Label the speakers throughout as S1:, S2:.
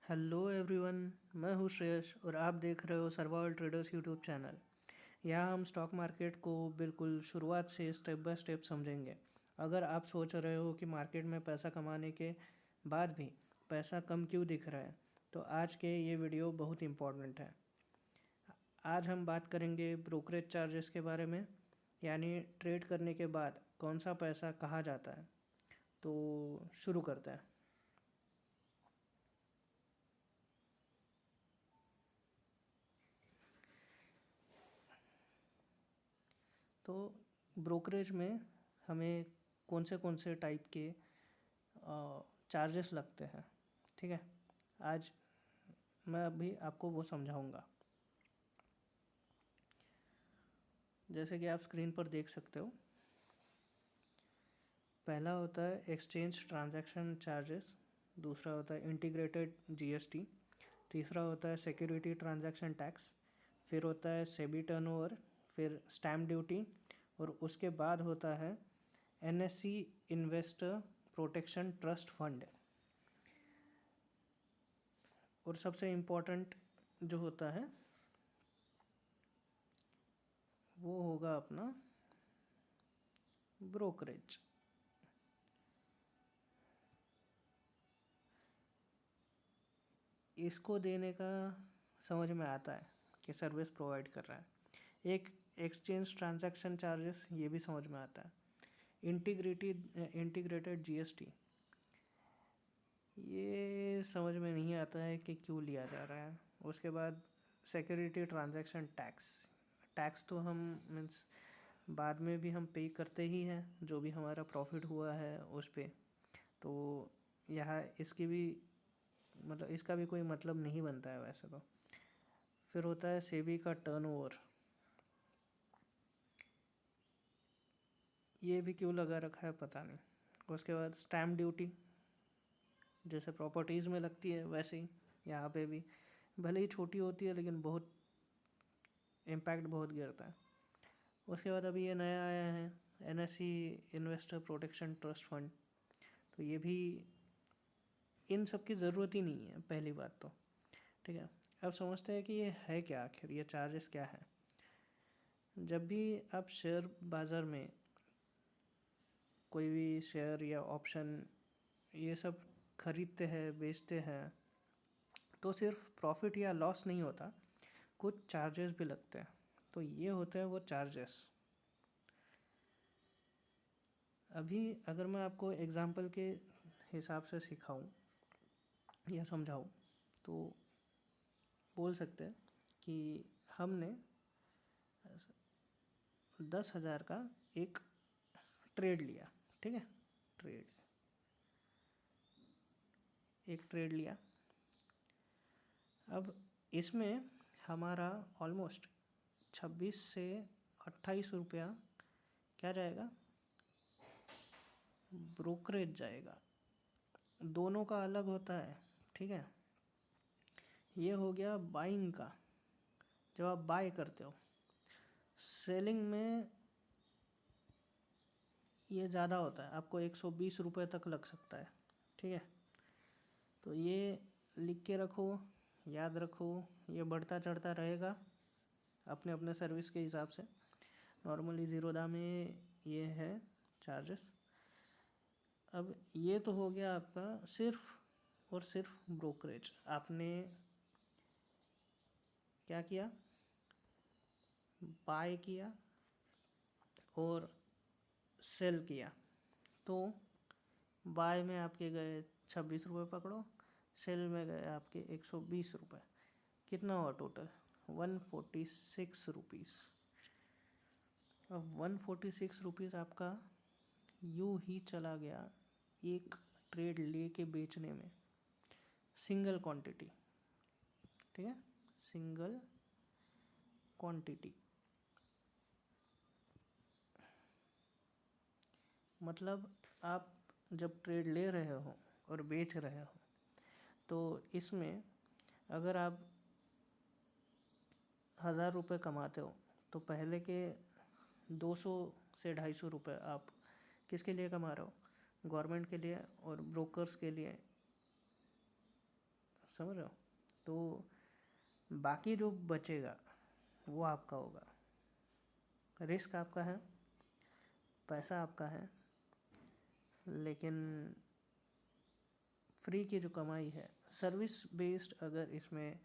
S1: Hello everyone. मैं हूँ श्रेयस और आप देख रहे हो सर्वाइवल ट्रेडर्स यूट्यूब चैनल। यहाँ हम स्टॉक मार्केट को बिल्कुल शुरुआत से स्टेप बाय स्टेप समझेंगे। अगर आप सोच रहे हो कि मार्केट में पैसा कमाने के बाद भी पैसा कम क्यों दिख रहा है, तो आज के ये वीडियो बहुत इम्पोर्टेंट है। आज हम बात करेंगे ब्रोकरेज चार्जेस के बारे में, यानी ट्रेड करने के बाद कौन सा पैसा कहाँ जाता है। तो शुरू करते हैं। तो ब्रोकरेज में हमें कौन से टाइप के चार्जेस लगते हैं, ठीक है। आज मैं अभी आपको वो समझाऊंगा। जैसे कि आप स्क्रीन पर देख सकते हो, पहला होता है एक्सचेंज ट्रांजैक्शन चार्जेस, दूसरा होता है इंटीग्रेटेड जीएसटी, तीसरा होता है सिक्योरिटी ट्रांजैक्शन टैक्स, फिर होता है सेबी टर्नओवर, फिर स्टैम्प ड्यूटी, और उसके बाद होता है NSC investor protection trust fund. और सबसे इम्पोर्टेंट जो होता है वो होगा अपना ब्रोकरेज। इसको देने का समझ में आता है कि सर्विस प्रोवाइड कर रहा है। एक एक्सचेंज ट्रांजैक्शन चार्जेस, ये भी समझ में आता है। इंटीग्रेटेड जीएसटी, ये समझ में नहीं आता है कि क्यों लिया जा रहा है। उसके बाद सिक्योरिटी ट्रांजैक्शन टैक्स, टैक्स तो हम मीन्स बाद में भी हम पे करते ही हैं, जो भी हमारा प्रॉफिट हुआ है उस पे। तो यहाँ इसकी भी मतलब इसका भी कोई मतलब नहीं बनता है वैसे तो। फिर होता है सेबी का टर्नओवर, ये भी क्यों लगा रखा है पता नहीं। उसके बाद स्टैम्प ड्यूटी, जैसे प्रॉपर्टीज़ में लगती है वैसे ही यहाँ पे भी, भले ही छोटी होती है लेकिन बहुत इम्पैक्ट बहुत गिरता है। उसके बाद अभी ये नया आया है NSC investor protection trust fund, तो ये भी इन सब की ज़रूरत ही नहीं है पहली बात तो, ठीक है। अब समझते हैं कि ये है क्या, आखिर ये चार्जेस क्या है। जब भी आप शेयर बाज़ार में कोई भी शेयर या ऑप्शन ये सब खरीदते हैं बेचते हैं, तो सिर्फ प्रॉफिट या लॉस नहीं होता, कुछ चार्जेस भी लगते हैं। तो ये होते हैं वो चार्जेस। अभी अगर मैं आपको एग्जांपल के हिसाब से सिखाऊं या समझाऊं, तो बोल सकते हैं कि हमने 10,000 का एक ट्रेड लिया, ठीक है। ट्रेड एक ट्रेड लिया। अब इसमें हमारा ऑलमोस्ट 26 से 28 रुपया क्या जाएगा, ब्रोकरेज जाएगा। दोनों का अलग होता है, ठीक है। ये हो गया बाइंग का, जब आप बाय करते हो। सेलिंग में ये ज़्यादा होता है, आपको 120 रुपये तक लग सकता है, ठीक है। तो ये लिख के रखो, याद रखो, ये बढ़ता चढ़ता रहेगा अपने अपने सर्विस के हिसाब से। नॉर्मली ज़ीरोधा में ये है चार्जेस। अब ये तो हो गया आपका सिर्फ और सिर्फ ब्रोकरेज। आपने क्या किया, बाय किया और सेल किया। तो बाय में आपके गए 26 रुपये पकड़ो, सेल में गए आपके 120 रुपये। कितना हुआ टोटल, 146 रुपीज़। अब 146 रुपीज़ आपका यूँ ही चला गया एक ट्रेड ले के बेचने में, सिंगल क्वांटिटी, ठीक है, सिंगल क्वांटिटी। मतलब आप जब ट्रेड ले रहे हो और बेच रहे हो, तो इसमें अगर आप 1,000 रुपये कमाते हो, तो पहले के 200 से 250 रुपये आप किसके लिए कमा रहे हो, गवर्नमेंट के लिए और ब्रोकर्स के लिए समझ रहे हो? तो बाकी जो बचेगा वो आपका होगा। रिस्क आपका है, पैसा आपका है, लेकिन फ्री की जो कमाई है सर्विस बेस्ड, अगर इसमें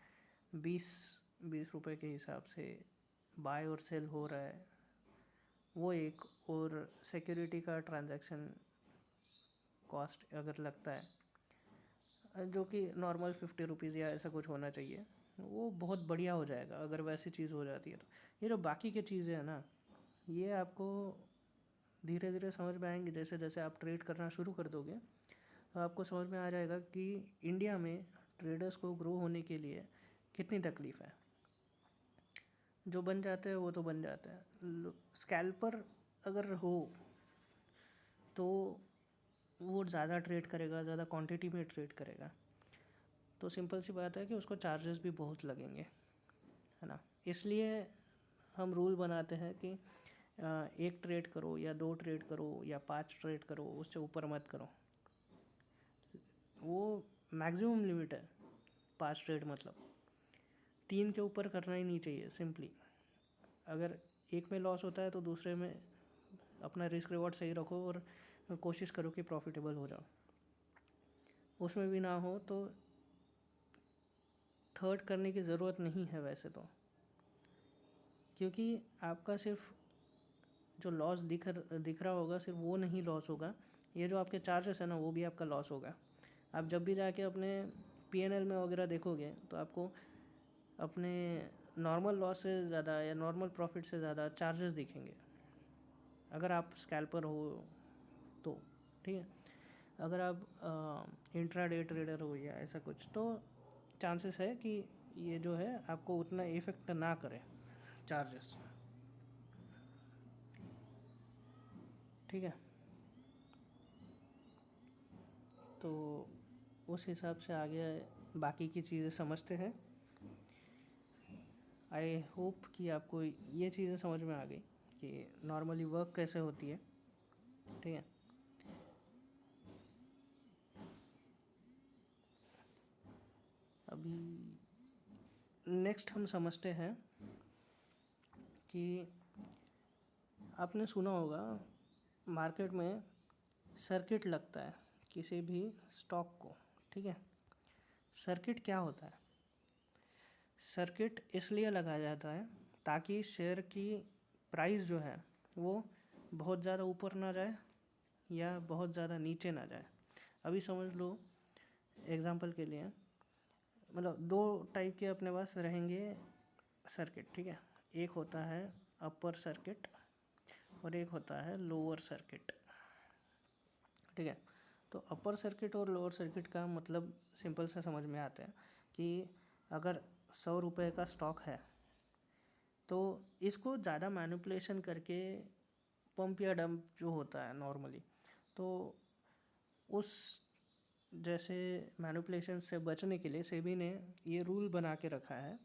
S1: 20 रुपए के हिसाब से बाय और सेल हो रहा है वो एक, और सिक्योरिटी का ट्रांजैक्शन कॉस्ट अगर लगता है जो कि नॉर्मल 50 रुपीज़ या ऐसा कुछ होना चाहिए, वो बहुत बढ़िया हो जाएगा अगर वैसी चीज़ हो जाती है। तो ये जो बाकी की चीज़ें हैं ना, ये आपको धीरे धीरे समझ में आएंगे। जैसे जैसे आप ट्रेड करना शुरू कर दोगे तो आपको समझ में आ जाएगा कि इंडिया में ट्रेडर्स को ग्रो होने के लिए कितनी तकलीफ़ है। जो बन जाते हैं वो तो बन जाते हैं, स्कैल्पर अगर हो तो वो ज़्यादा ट्रेड करेगा, ज़्यादा क्वांटिटी में ट्रेड करेगा, तो सिंपल सी बात है कि उसको चार्जेस भी बहुत लगेंगे, है ना। इसलिए हम रूल बनाते हैं कि एक ट्रेड करो या 2 ट्रेड करो या 5 ट्रेड करो, उससे ऊपर मत करो। वो मैक्सिमम लिमिट है 5 ट्रेड, मतलब 3 के ऊपर करना ही नहीं चाहिए सिंपली। अगर एक में लॉस होता है तो दूसरे में अपना रिस्क रिवॉर्ड सही रखो और कोशिश करो कि प्रॉफिटेबल हो जाओ। उसमें भी ना हो तो थर्ड करने की ज़रूरत नहीं है वैसे तो, क्योंकि आपका सिर्फ जो लॉस दिख रहा होगा सिर्फ वो नहीं लॉस होगा, ये जो आपके चार्जेस है ना वो भी आपका लॉस होगा। आप जब भी जाके अपने P&L में वगैरह देखोगे तो आपको अपने नॉर्मल लॉस से ज़्यादा या नॉर्मल प्रॉफिट से ज़्यादा चार्जेस दिखेंगे अगर आप स्कैल्पर हो तो, ठीक है। अगर आप इंट्राडे ट्रेडर हो या ऐसा कुछ, तो चांसेस है कि ये जो है आपको उतना इफ़ेक्ट ना करे चार्जेस, ठीक है। तो उस हिसाब से आगे बाकी की चीज़ें समझते हैं। आई होप कि आपको ये चीज़ें समझ में आ गई कि नॉर्मली वर्क कैसे होती है, ठीक है। अभी नेक्स्ट हम समझते हैं कि आपने सुना होगा मार्केट में सर्किट लगता है किसी भी स्टॉक को, ठीक है। सर्किट क्या होता है? सर्किट इसलिए लगाया जाता है ताकि शेयर की प्राइस जो है वो बहुत ज़्यादा ऊपर ना जाए या बहुत ज़्यादा नीचे ना जाए। अभी समझ लो एग्जांपल के लिए, मतलब 2 टाइप के अपने पास रहेंगे सर्किट, ठीक है। एक होता है अपर सर्किट और एक होता है लोअर सर्किट, ठीक है। तो अपर सर्किट और लोअर सर्किट का मतलब सिंपल सा समझ में आता है कि अगर 100 रुपये का स्टॉक है तो इसको ज़्यादा मैनिपुलेशन करके पंप या डंप जो होता है नॉर्मली, तो उस जैसे मैनिपुलेशन से बचने के लिए सेबी ने ये रूल बना के रखा है।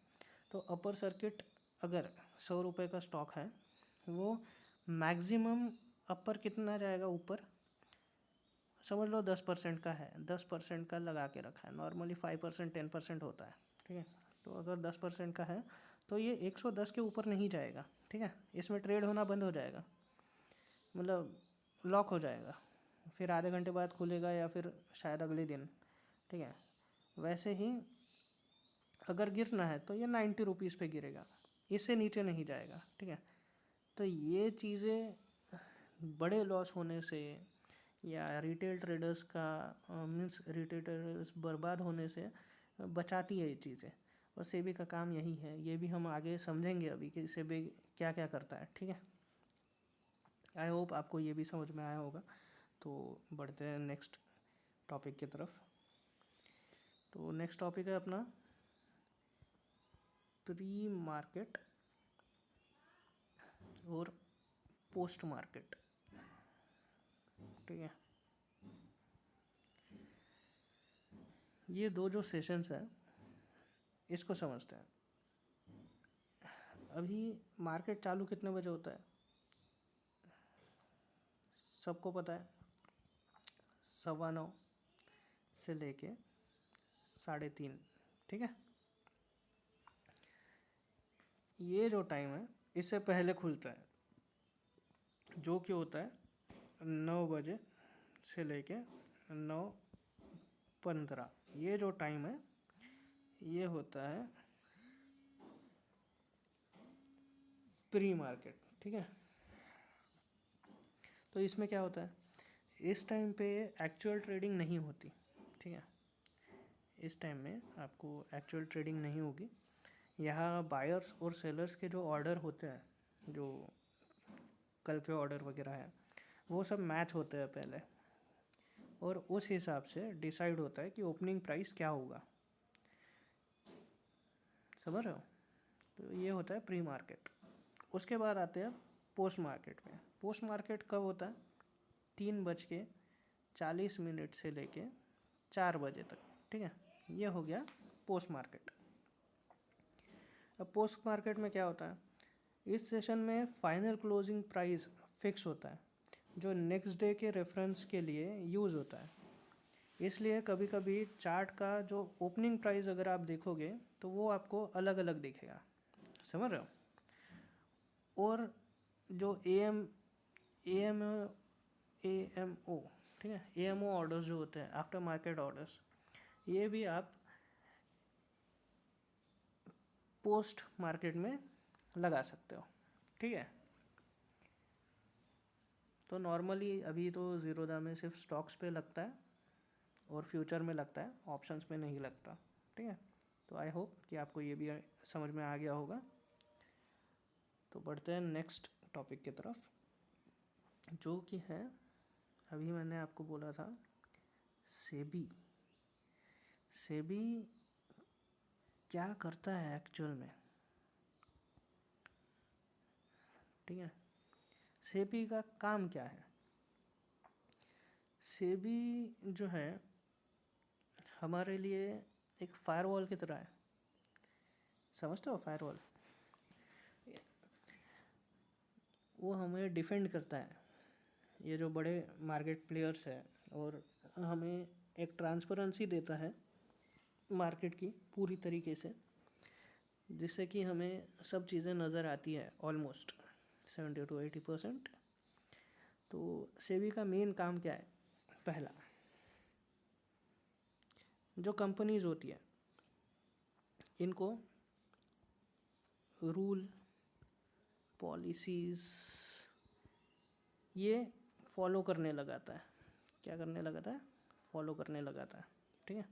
S1: तो अपर सर्किट अगर 100 रुपये का स्टॉक है वो मैक्सिमम अपर कितना जाएगा ऊपर, समझ लो 10% का है, 10% का लगा के रखा है। नॉर्मली 5% 10% होता है, ठीक है। तो अगर 10% का है तो ये 110 के ऊपर नहीं जाएगा, ठीक है। इसमें ट्रेड होना बंद हो जाएगा, मतलब लॉक हो जाएगा, फिर आधे घंटे बाद खुलेगा या फिर शायद अगले दिन, ठीक है। वैसे ही अगर गिरना है तो ये 90 रुपीज़ पे गिरेगा, इससे नीचे नहीं जाएगा, ठीक है। तो ये चीज़ें बड़े लॉस होने से या रिटेल ट्रेडर्स का मीन्स रिटेल ट्रेडर्स बर्बाद होने से बचाती है ये चीज़ें, और सेबी का काम यही है। ये भी हम आगे समझेंगे अभी कि सेबी क्या क्या करता है, ठीक है। आई होप आपको ये भी समझ में आया होगा। तो बढ़ते हैं नेक्स्ट टॉपिक की तरफ। तो नेक्स्ट टॉपिक है अपना प्री मार्केट और पोस्ट मार्केट, ठीक है। ये दो जो सेशंस हैं इसको समझते हैं। अभी मार्केट चालू कितने बजे होता है सबको पता है, 9:15 से लेके 3:30, ठीक है। ये जो टाइम है इससे पहले खुलता है, जो कि होता है 9 बजे से लेके 9:15। ये जो टाइम है ये होता है प्री मार्केट, ठीक है। तो इसमें क्या होता है, इस टाइम पे एक्चुअल ट्रेडिंग नहीं होती, ठीक है। इस टाइम में आपको एक्चुअल ट्रेडिंग नहीं होगी। यहाँ बायर्स और सेलर्स के जो ऑर्डर होते हैं, जो कल के ऑर्डर वगैरह है, वो सब मैच होते हैं पहले, और उस हिसाब से डिसाइड होता है कि ओपनिंग प्राइस क्या होगा। समझ रहे हो? तो ये होता है प्री मार्केट। उसके बाद आते हैं पोस्ट मार्केट में। पोस्ट मार्केट कब होता है? 3:40 से लेके 4 बजे तक, ठीक है। ये हो गया पोस्ट मार्केट। अब पोस्ट मार्केट में क्या होता है, इस सेशन में फाइनल क्लोजिंग प्राइस फिक्स होता है, जो नेक्स्ट डे के रेफरेंस के लिए यूज़ होता है। इसलिए कभी कभी चार्ट का जो ओपनिंग प्राइस अगर आप देखोगे तो वो आपको अलग अलग दिखेगा। समझ रहे हो? और जो AMO, ठीक है, AMO ऑर्डर्स जो होते हैं, आफ्टर मार्केट ऑर्डर्स, ये भी आप पोस्ट मार्केट में लगा सकते हो, ठीक है। तो नॉर्मली अभी तो ज़ीरोधा में सिर्फ स्टॉक्स पे लगता है और फ्यूचर में लगता है, ऑप्शंस में नहीं लगता, ठीक है। तो आई होप कि आपको ये भी समझ में आ गया होगा। तो बढ़ते हैं नेक्स्ट टॉपिक की तरफ, जो कि है, अभी मैंने आपको बोला था सेबी। सेबी क्या करता है एक्चुअल में, ठीक है। सेबी का काम क्या है? सेबी जो है हमारे लिए एक फायरवॉल की तरह है। समझते हो फायरवॉल? वो हमें डिफेंड करता है, ये जो बड़े मार्केट प्लेयर्स हैं, और हमें एक ट्रांसपेरेंसी देता है मार्केट की पूरी तरीके से, जिससे कि हमें सब चीज़ें नज़र आती है ऑलमोस्ट 70-80%। तो सेबी का मेन काम क्या है? पहला, जो कंपनीज होती है इनको रूल, पॉलिसीज़ ये फॉलो करने लगाता है। क्या करने लगाता है? फॉलो करने लगाता है, ठीक है।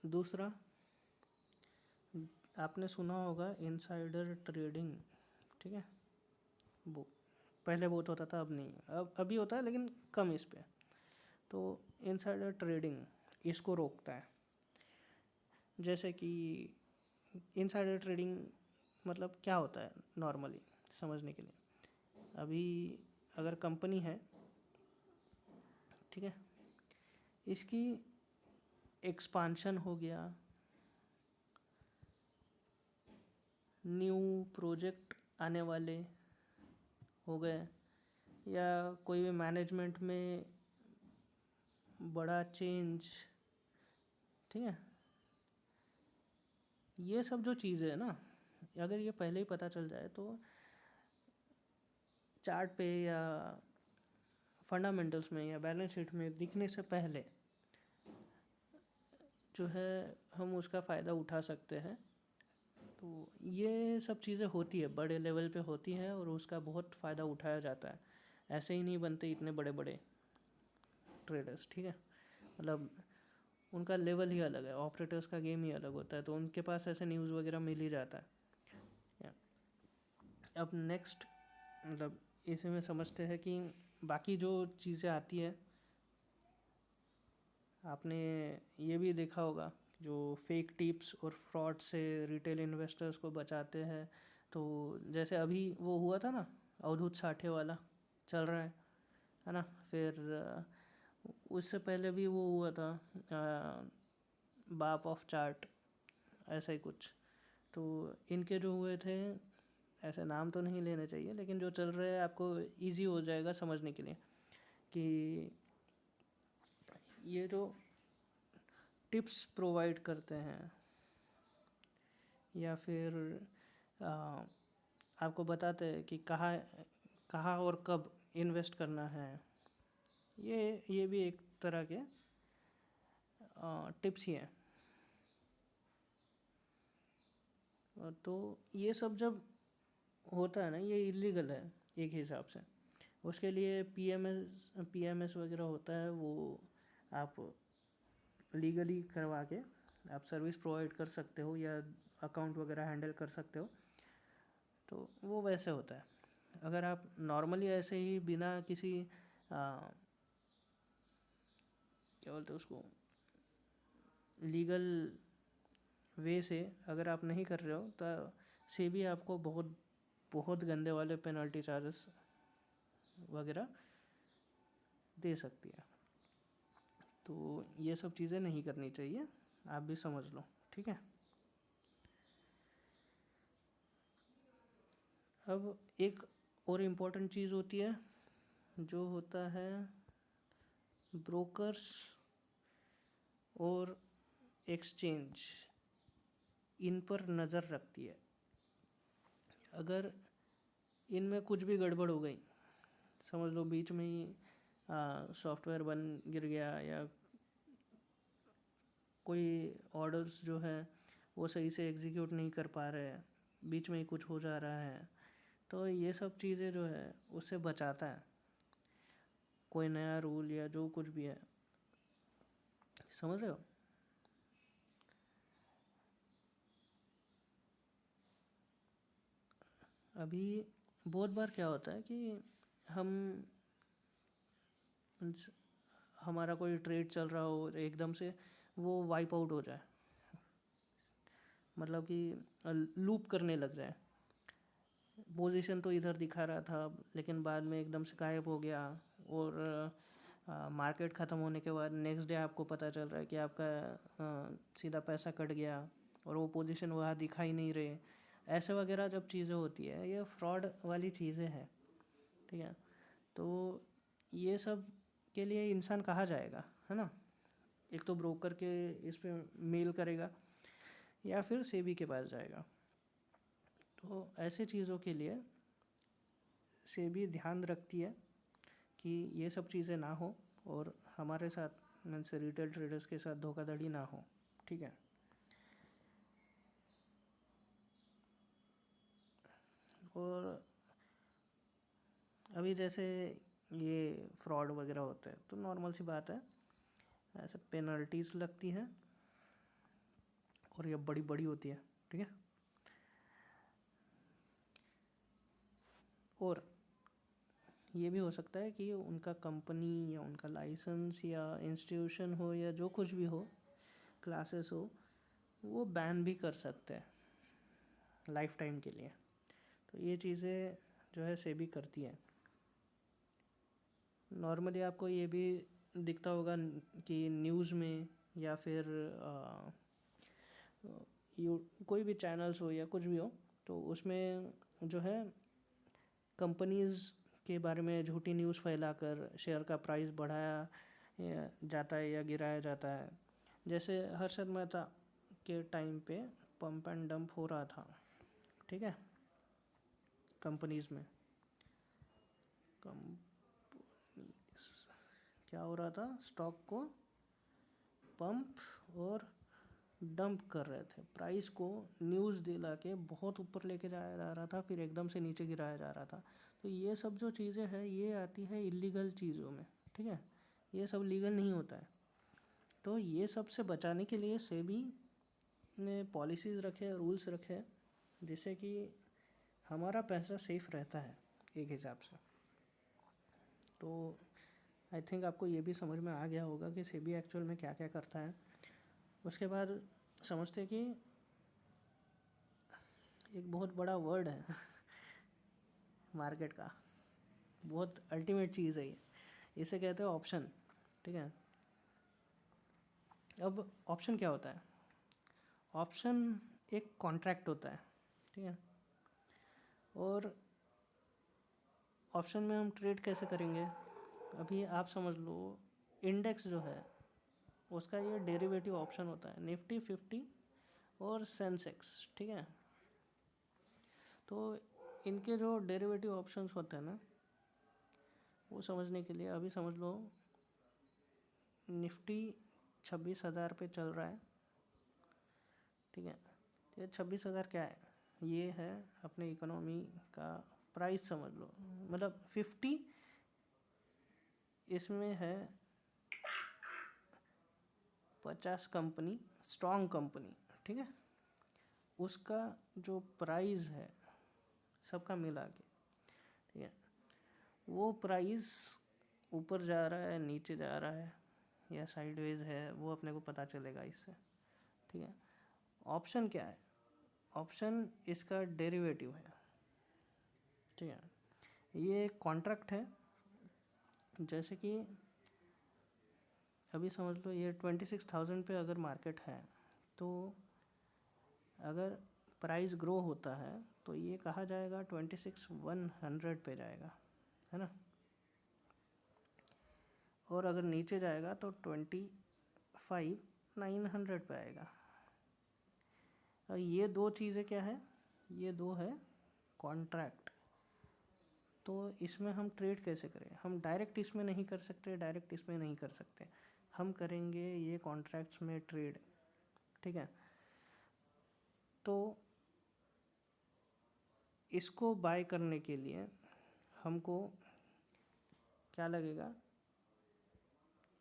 S1: दूसरा, आपने सुना होगा इनसाइडर ट्रेडिंग, ठीक है। वो पहले बहुत होता था, अब नहीं, अब अभी होता है लेकिन कम इस पे। तो इनसाइडर ट्रेडिंग इसको रोकता है। जैसे कि इनसाइडर ट्रेडिंग मतलब क्या होता है नॉर्मली समझने के लिए, अभी अगर कंपनी है, ठीक है, इसकी एक्सपांशन हो गया, न्यू प्रोजेक्ट आने वाले हो गए, या कोई भी मैनेजमेंट में बड़ा चेंज, ठीक है, ये सब जो चीज़ें है ना, अगर ये पहले ही पता चल जाए तो चार्ट पे या फंडामेंटल्स में या बैलेंस शीट में दिखने से पहले जो है हम उसका फ़ायदा उठा सकते हैं। तो ये सब चीज़ें होती है, बड़े लेवल पे होती हैं, और उसका बहुत फ़ायदा उठाया जाता है। ऐसे ही नहीं बनते इतने बड़े बड़े ट्रेडर्स, ठीक है। मतलब उनका लेवल ही अलग है, ऑपरेटर्स का गेम ही अलग होता है, तो उनके पास ऐसे न्यूज़ वगैरह मिल ही जाता है। अब नेक्स्ट मतलब इसी में समझते हैं कि बाकी जो चीज़ें आती है, आपने ये भी देखा होगा जो फेक टिप्स और फ्रॉड से रिटेल इन्वेस्टर्स को बचाते हैं। तो जैसे अभी वो हुआ था ना, अवधूत साठे वाला चल रहा है ना। फिर उससे पहले भी वो हुआ था बाप ऑफ चार्ट, ऐसा ही कुछ। तो इनके जो हुए थे, ऐसे नाम तो नहीं लेने चाहिए, लेकिन जो चल रहे हैं आपको इजी हो जाएगा समझने के लिए कि ये जो टिप्स प्रोवाइड करते हैं या फिर आपको बताते हैं कि कहाँ कहाँ और कब इन्वेस्ट करना है। ये भी एक तरह के टिप्स ही हैं। तो ये सब जब होता है ना, ये इलीगल है एक हिसाब से। उसके लिए पीएमएस वगैरह होता है, वो आप लीगली करवा के आप सर्विस प्रोवाइड कर सकते हो या अकाउंट वगैरह हैंडल कर सकते हो, तो वो वैसे होता है। अगर आप नॉर्मली ऐसे ही बिना किसी क्या बोलते हैं उसको, लीगल वे से अगर आप नहीं कर रहे हो तो सेबी आपको बहुत बहुत गंदे वाले पेनल्टी चार्जेस वगैरह दे सकती है। तो ये सब चीज़ें नहीं करनी चाहिए, आप भी समझ लो, ठीक है। अब एक और इम्पोर्टेंट चीज़ होती है जो होता है ब्रोकर्स और एक्सचेंज, इन पर नज़र रखती है। अगर इनमें कुछ भी गड़बड़ हो गई, समझ लो बीच में ही सॉफ्टवेयर गिर गया या कोई ऑर्डर्स जो है वो सही से एग्जीक्यूट नहीं कर पा रहे हैं, बीच में ही कुछ हो जा रहा है, तो ये सब चीज़ें जो है उससे बचाता है कोई नया रूल या जो कुछ भी है। समझ रहे हो? अभी बहुत बार क्या होता है कि हमारा कोई ट्रेड चल रहा हो और एकदम से वो वाइप आउट हो जाए, मतलब कि लूप करने लग जाए। पोजीशन तो इधर दिखा रहा था लेकिन बाद में एकदम से गायब हो गया, और मार्केट ख़त्म होने के बाद नेक्स्ट डे आपको पता चल रहा है कि आपका सीधा पैसा कट गया और वो पोजीशन वहाँ दिखा ही नहीं रहे। ऐसे वगैरह जब चीज़ें होती है, ये फ्रॉड वाली चीज़ें हैं, ठीक है। तो ये सब के लिए इंसान कहाँ जाएगा, है ना? एक तो ब्रोकर के इस पे मेल करेगा या फिर सेबी के पास जाएगा। तो ऐसे चीज़ों के लिए सेबी ध्यान रखती है कि ये सब चीज़ें ना हो और हमारे साथ मीन्स रिटेल ट्रेडर्स के साथ धोखाधड़ी ना हो, ठीक है। और अभी जैसे ये फ्रॉड वगैरह होते हैं तो नॉर्मल सी बात है, ऐसे पेनल्टीज़ लगती हैं और ये बड़ी बड़ी होती है, ठीक है। और ये भी हो सकता है कि उनका कंपनी या उनका लाइसेंस या इंस्टीट्यूशन हो या जो कुछ भी हो, क्लासेस हो, वो बैन भी कर सकते हैं लाइफ टाइम के लिए। तो ये चीज़ें जो है सेबी करती है। नॉर्मली आपको ये भी दिखता होगा कि न्यूज़ में या फिर कोई भी चैनल्स हो या कुछ भी हो, तो उसमें जो है कंपनीज़ के बारे में झूठी न्यूज़ फैलाकर शेयर का प्राइस बढ़ाया जाता है या गिराया जाता है। जैसे हर्षद मेहता के टाइम पे पंप एंड डंप हो रहा था, ठीक है, कंपनीज़ में क्या हो रहा था, स्टॉक को पंप और डंप कर रहे थे, प्राइस को न्यूज़ दिला के बहुत ऊपर लेके जाया जा रहा था, फिर एकदम से नीचे गिराया जा रहा था। तो ये सब जो चीज़ें हैं ये आती है इलीगल चीज़ों में, ठीक है, ये सब लीगल नहीं होता है। तो ये सब से बचाने के लिए सेबी ने पॉलिसीज़ रखे, रूल्स रखे, जिससे कि हमारा पैसा सेफ रहता है एक हिसाब से। तो आई थिंक आपको ये भी समझ में आ गया होगा कि सेबी एक्चुअल में क्या क्या करता है। उसके बाद समझते कि एक बहुत बड़ा वर्ड है मार्केट का, बहुत अल्टीमेट चीज़ है ये, इसे कहते हैं ऑप्शन, ठीक है। अब ऑप्शन क्या होता है? ऑप्शन एक कॉन्ट्रैक्ट होता है, ठीक है। और ऑप्शन में हम ट्रेड कैसे करेंगे? अभी आप समझ लो, इंडेक्स जो है उसका ये डेरिवेटिव ऑप्शन होता है, निफ्टी 50 और सेंसेक्स, ठीक है। तो इनके जो डेरिवेटिव ऑप्शंस होते हैं ना, वो समझने के लिए अभी समझ लो निफ्टी 26,000 पे चल रहा है, ठीक है। ये 26,000 क्या है, ये है अपने इकोनॉमी का प्राइस समझ लो, मतलब 50 इसमें है 50 कंपनी, स्ट्रॉन्ग कंपनी, ठीक है। उसका जो प्राइस है सबका मिला के, ठीक है, वो प्राइस ऊपर जा रहा है, नीचे जा रहा है या साइडवेज है, वो अपने को पता चलेगा इससे, ठीक है। ऑप्शन क्या है, ऑप्शन इसका डेरिवेटिव है, ठीक है। ये एक कॉन्ट्रैक्ट है, जैसे कि अभी समझ लो ये 26,000 पे अगर मार्केट है, तो अगर प्राइस ग्रो होता है तो ये कहा जाएगा 26,100 पे जाएगा, है ना। और अगर नीचे जाएगा तो 25,900 पे आएगा। और ये दो चीज़ें क्या है, ये दो है कॉन्ट्रैक्ट। तो इसमें हम ट्रेड कैसे करें, हम डायरेक्ट इसमें नहीं कर सकते, डायरेक्ट इसमें नहीं कर सकते, हम करेंगे ये कॉन्ट्रैक्ट्स में ट्रेड, ठीक है। तो इसको बाय करने के लिए हमको क्या लगेगा,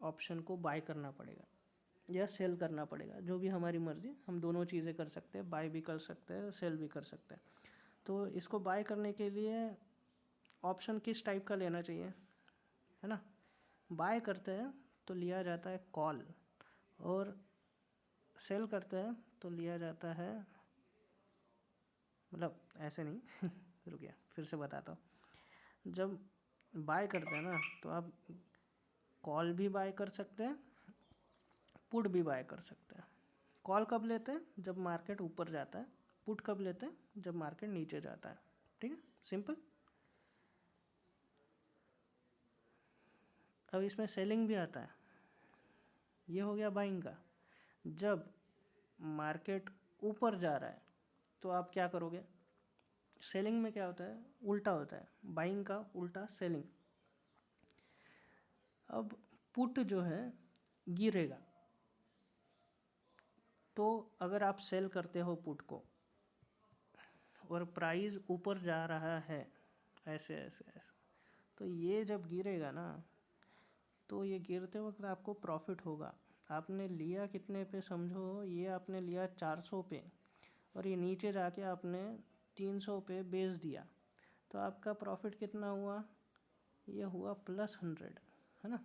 S1: ऑप्शन को बाय करना पड़ेगा या सेल करना पड़ेगा, जो भी हमारी मर्ज़ी, हम दोनों चीज़ें कर सकते हैं, बाय भी कर सकते हैं, सेल भी कर सकते हैं। तो इसको बाय करने के लिए ऑप्शन किस टाइप का लेना चाहिए, है ना। बाय करते हैं तो लिया जाता है कॉल, और सेल करते हैं तो लिया जाता है, मतलब ऐसे नहीं रुकिए फिर से बताता हूँ। जब बाय करते हैं ना तो आप कॉल भी बाय कर सकते हैं, पुट भी बाय कर सकते हैं। कॉल कब लेते हैं, जब मार्केट ऊपर जाता है, पुट कब लेते हैं, जब मार्केट नीचे जाता है, ठीक है, सिंपल। अब इसमें सेलिंग भी आता है, ये हो गया बाइंग का। जब मार्केट ऊपर जा रहा है तो आप क्या करोगे, सेलिंग में क्या होता है, उल्टा होता है, बाइंग का उल्टा सेलिंग। अब पुट जो है गिरेगा, तो अगर आप सेल करते हो पुट को और प्राइस ऊपर जा रहा है ऐसे ऐसे ऐसे, तो ये जब गिरेगा ना, तो ये गिरते वक्त आपको प्रॉफिट होगा। आपने लिया कितने पे समझो, ये आपने लिया 400 पे, और ये नीचे जाके आपने 300 पे बेच दिया, तो आपका प्रॉफिट कितना हुआ, ये हुआ +100, है ना,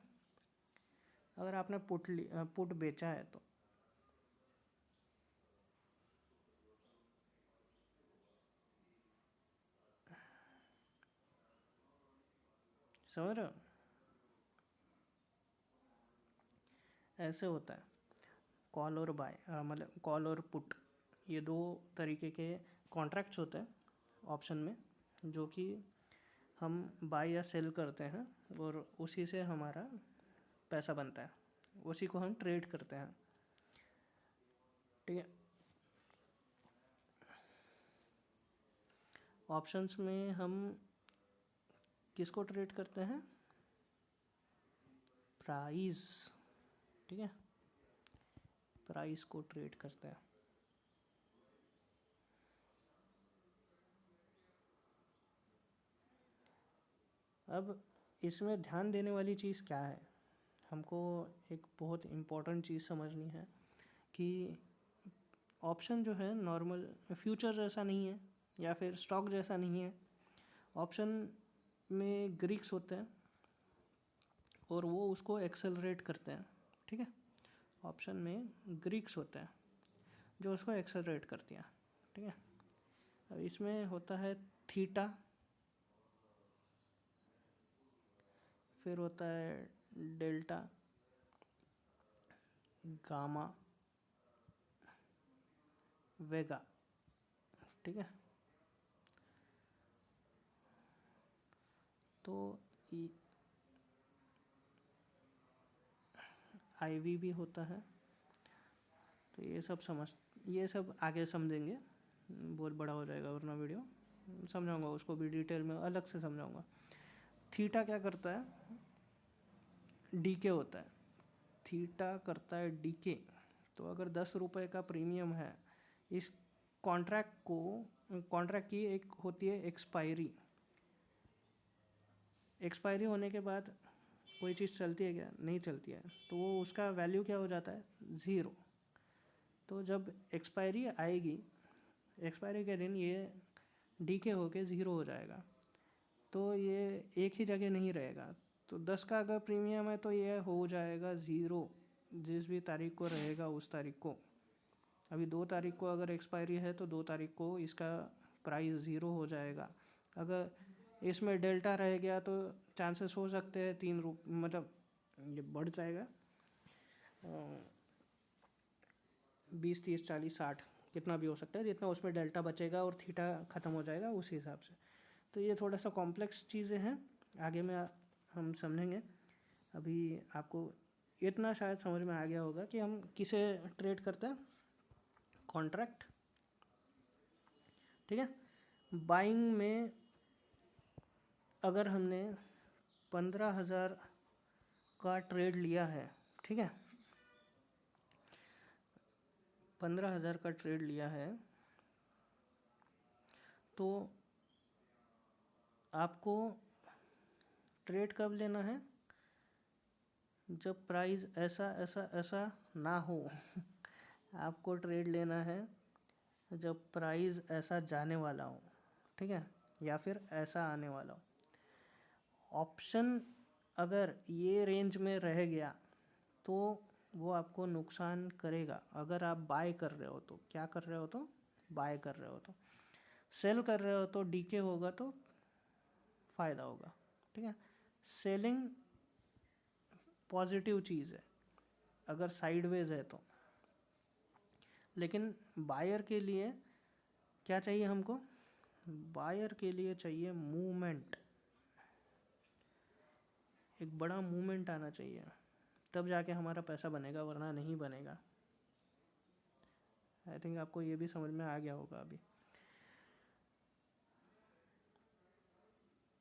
S1: अगर आपने पुट बेचा है तो। समझ रहे हो, ऐसे होता है। कॉल और बाय, मतलब कॉल और पुट, ये दो तरीके के कॉन्ट्रैक्ट्स होते हैं ऑप्शन में, जो कि हम बाय या सेल करते हैं और उसी से हमारा पैसा बनता है, उसी को हम ट्रेड करते हैं, ठीक है। ऑप्शंस में हम किसको ट्रेड करते हैं, प्राइस, ठीक है, प्राइस को ट्रेड करते हैं। अब इसमें ध्यान देने वाली चीज़ क्या है, हमको एक बहुत इम्पोर्टेंट चीज़ समझनी है कि ऑप्शन जो है नॉर्मल फ्यूचर जैसा नहीं है या फिर स्टॉक जैसा नहीं है। ऑप्शन में ग्रीक्स होते हैं और वो उसको एक्सेलरेट करते हैं, ठीक है। ऑप्शन में ग्रीक्स होते हैं जो उसको एक्सेलरेट करती हैं, ठीक है। अब इसमें होता है थीटा, फिर होता है डेल्टा, गामा, वेगा, ठीक है। तो IV भी होता है। तो ये सब आगे समझेंगे, बहुत बड़ा हो जाएगा वरना वीडियो, समझाऊंगा उसको भी डिटेल में, अलग से समझाऊंगा। थीटा क्या करता है, डीके होता है, थीटा करता है डीके। तो अगर 10 रुपये का प्रीमियम है, इस कॉन्ट्रैक्ट की एक होती है एक्सपायरी होने के बाद कोई चीज़ चलती है क्या, नहीं चलती है, तो वो उसका वैल्यू क्या हो जाता है, 0। तो जब एक्सपायरी आएगी, एक्सपायरी के दिन ये डीके होके 0 हो जाएगा। तो ये एक ही जगह नहीं रहेगा। तो 10 का अगर प्रीमियम है तो ये हो जाएगा 0 जिस भी तारीख को रहेगा उस तारीख को। अभी 2 तारीख को अगर एक्सपायरी है तो 2 तारीख को इसका प्राइस 0 हो जाएगा। अगर इसमें डेल्टा रह गया तो चांसेस हो सकते हैं 3 मतलब ये बढ़ जाएगा 20, 30, 40, 60 कितना भी हो सकता है, जितना उसमें डेल्टा बचेगा और थीटा ख़त्म हो जाएगा उस हिसाब से। तो ये थोड़ा सा कॉम्प्लेक्स चीज़ें हैं, आगे में हम समझेंगे। अभी आपको इतना शायद समझ में आ गया होगा कि हम किसे ट्रेड करते हैं, कॉन्ट्रैक्ट, ठीक है। बाइंग में अगर हमने 15,000 का ट्रेड लिया है, ठीक है, 15,000 का ट्रेड लिया है, तो आपको ट्रेड कब लेना है, जब प्राइस ऐसा ना हो आपको ट्रेड लेना है जब प्राइस ऐसा जाने वाला हो, ठीक है, या फिर ऐसा आने वाला हो। ऑप्शन अगर ये रेंज में रह गया तो वो आपको नुकसान करेगा। अगर आप बाय कर रहे हो तो क्या कर रहे हो, तो बाय कर रहे हो, तो सेल कर रहे हो तो डीके होगा तो फ़ायदा होगा, ठीक है। सेलिंग पॉजिटिव चीज़ है अगर साइडवेज है तो, लेकिन बायर के लिए क्या चाहिए हमको, बायर के लिए चाहिए मूवमेंट, एक बड़ा मूवमेंट आना चाहिए, तब जाके हमारा पैसा बनेगा, वरना नहीं बनेगा। आई थिंक आपको ये भी समझ में आ गया होगा अभी।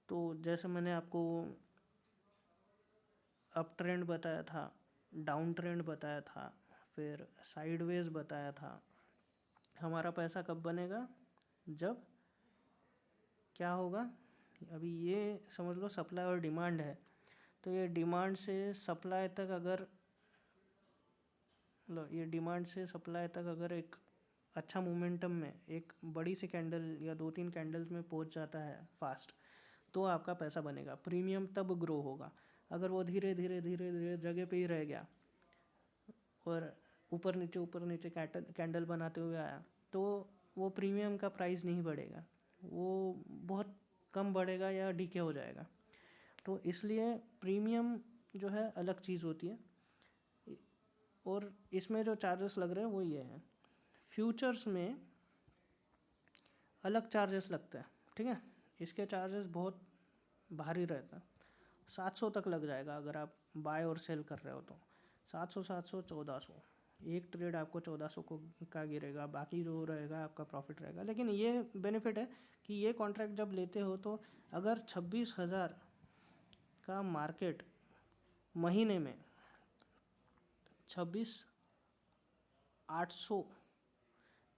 S1: तो जैसे मैंने आपको अप ट्रेंड बताया था, डाउन ट्रेंड बताया था, फिर साइडवेज बताया था। हमारा पैसा कब बनेगा, जब क्या होगा, अभी ये समझ लो सप्लाई और डिमांड है, तो ये डिमांड से सप्लाई तक अगर ये डिमांड से सप्लाई तक अगर एक अच्छा मोमेंटम में एक बड़ी सी कैंडल या 2-3 कैंडल्स में पहुंच जाता है फास्ट, तो आपका पैसा बनेगा। प्रीमियम तब ग्रो होगा। अगर वो धीरे धीरे जगह पे ही रह गया और ऊपर नीचे कैंडल बनाते हुए आया, तो वो प्रीमियम का प्राइस नहीं बढ़ेगा, वो बहुत कम बढ़ेगा या डीके हो जाएगा। तो इसलिए प्रीमियम जो है अलग चीज़ होती है, और इसमें जो चार्जेस लग रहे हैं वो ये हैं। फ्यूचर्स में अलग चार्जेस लगते हैं, ठीक है, इसके चार्जेस बहुत भारी रहता है, 700 तक लग जाएगा अगर आप बाय और सेल कर रहे हो तो। 700, 1400, एक ट्रेड आपको 1400 का गिरेगा, बाकी जो रहेगा आपका प्रॉफिट रहेगा। लेकिन ये बेनिफिट है कि ये कॉन्ट्रैक्ट जब लेते हो तो अगर 26,000 का मार्केट महीने में 26,800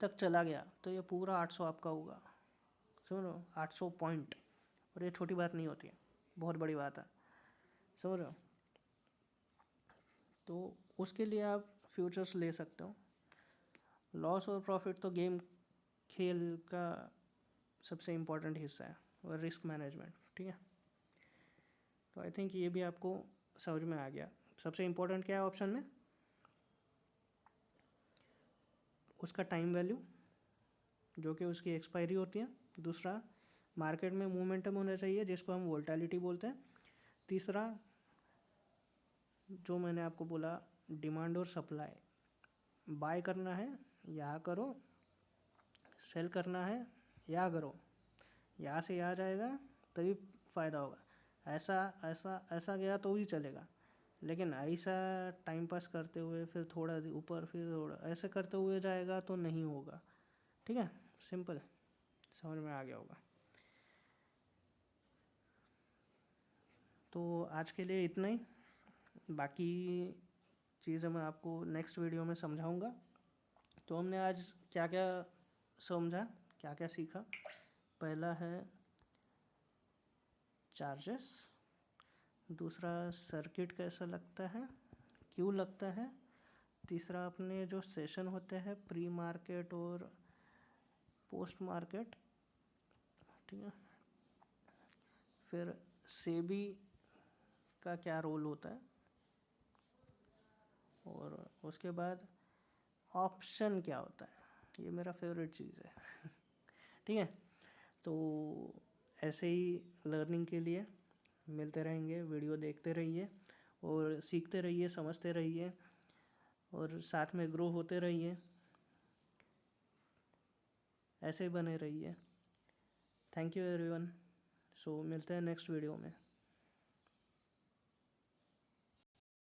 S1: तक चला गया तो ये पूरा 800 आपका होगा, समझ लो, 800 पॉइंट। और ये छोटी बात नहीं होती है, बहुत बड़ी बात है, समझ रहे हो। तो उसके लिए आप फ्यूचर्स ले सकते हो। लॉस और प्रॉफिट तो खेल का सबसे इम्पोर्टेंट हिस्सा है, और रिस्क मैनेजमेंट, ठीक है। तो आई थिंक ये भी आपको समझ में आ गया। सबसे इम्पोर्टेंट क्या है ऑप्शन में, उसका टाइम वैल्यू जो कि उसकी एक्सपायरी होती है। दूसरा, मार्केट में मोमेंटम होना चाहिए जिसको हम वोलेटिलिटी बोलते हैं। तीसरा, जो मैंने आपको बोला, डिमांड और सप्लाई, बाय करना है यहाँ करो, सेल करना है यहाँ करो, यहाँ से यहाँ जाएगा तभी फ़ायदा होगा, ऐसा गया तो भी चलेगा, लेकिन ऐसा टाइम पास करते हुए फिर थोड़ा ऊपर फिर थोड़ा ऐसे करते हुए जाएगा तो नहीं होगा। ठीक है, सिंपल, समझ में आ गया होगा। तो आज के लिए इतना ही, बाकी चीज़ें मैं आपको नेक्स्ट वीडियो में समझाऊंगा। तो हमने आज क्या क्या समझा, क्या क्या सीखा। पहला है चार्जेस, दूसरा सर्किट कैसा लगता है, क्यों लगता है, तीसरा अपने जो सेशन होते हैं प्री मार्केट और पोस्ट मार्केट, ठीक है, फिर सेबी का क्या रोल होता है, और उसके बाद ऑप्शन क्या होता है, ये मेरा फेवरेट चीज़ है। ठीक है, तो ऐसे ही लर्निंग के लिए मिलते रहेंगे, वीडियो देखते रहिए और सीखते रहिए, समझते रहिए और साथ में ग्रो होते रहिए, ऐसे ही बने रहिए। Thank you everyone. सो मिलते हैं नेक्स्ट वीडियो में।